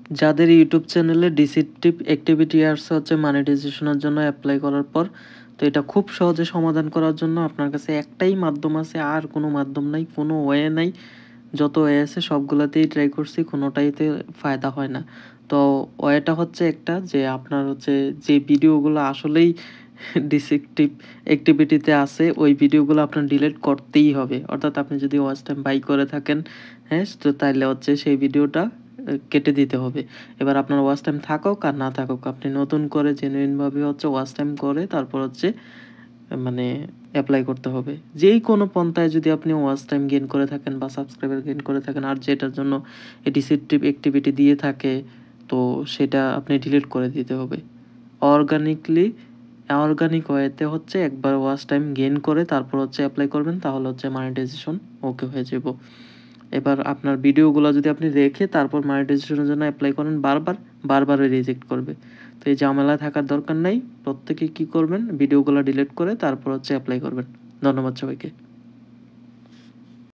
যাদের ইউটিউব চ্যানেলে ডিসিপটিভ অ্যাক্টিভিটি আসছে হচ্ছে মনিটাইজেশনের জন্য অ্যাপ্লাই করার পর, তো এটা খুব সহজে সমাধান করার জন্য আপনার কাছে একটাই মাধ্যম আছে, আর কোনো মাধ্যম নাই, কোনো ওয়ে নাই। যত ওয়ে আছে সবগুলাতেই ট্রাই করছি, কোনোটাইতে ফায়দা হয় না। তো ওয়েটা হচ্ছে একটা, যে আপনার হচ্ছে যে ভিডিওগুলো আসলেই ডিসিপটিভ অ্যাক্টিভিটিতে আছে ওই ভিডিওগুলো আপনার ডিলিট করতেই হবে। অর্থাৎ আপনি যদি ওয়াচ টাইম বাই করে থাকেন, হ্যাঁ, তো তাইলে হচ্ছে সেই ভিডিওটা কেটে দিতে হবে। এবার আপনার ওয়াচ টাইম থাকুক আর না থাকুক, আপনি নতুন করে জেনুইনভাবে হচ্ছে ওয়াচ টাইম করে তারপর হচ্ছে মানে অ্যাপ্লাই করতে হবে। যেই কোনো পন্থায় যদি আপনি ওয়াচ টাইম গেইন করে থাকেন বা সাবস্ক্রাইবার গেইন করে থাকেন, আর যেটার জন্য এই ডিসিপটিভ অ্যাক্টিভিটি দিয়ে থাকে, তো সেটা আপনি ডিলিট করে দিতে হবে। অর্গানিক ওয়েতে হচ্ছে একবার ওয়াচ টাইম গেইন করে তারপর হচ্ছে অ্যাপ্লাই করবেন, তাহলে হচ্ছে মনিটাইজেশন ওকে হয়ে যাব। এবার আপনার ভিডিওগুলো যদি আপনি রেখে তারপর মনিটাইজেশনের জন্য অ্যাপ্লাই করেন বারবার রিজেক্ট করবে। তো এই ঝামেলায় থাকার দরকার নাই। প্রত্যেকে কি করবেন, ভিডিওগুলো ডিলিট করে তারপর হচ্ছে অ্যাপ্লাই করবেন। ধন্যবাদ সবাইকে।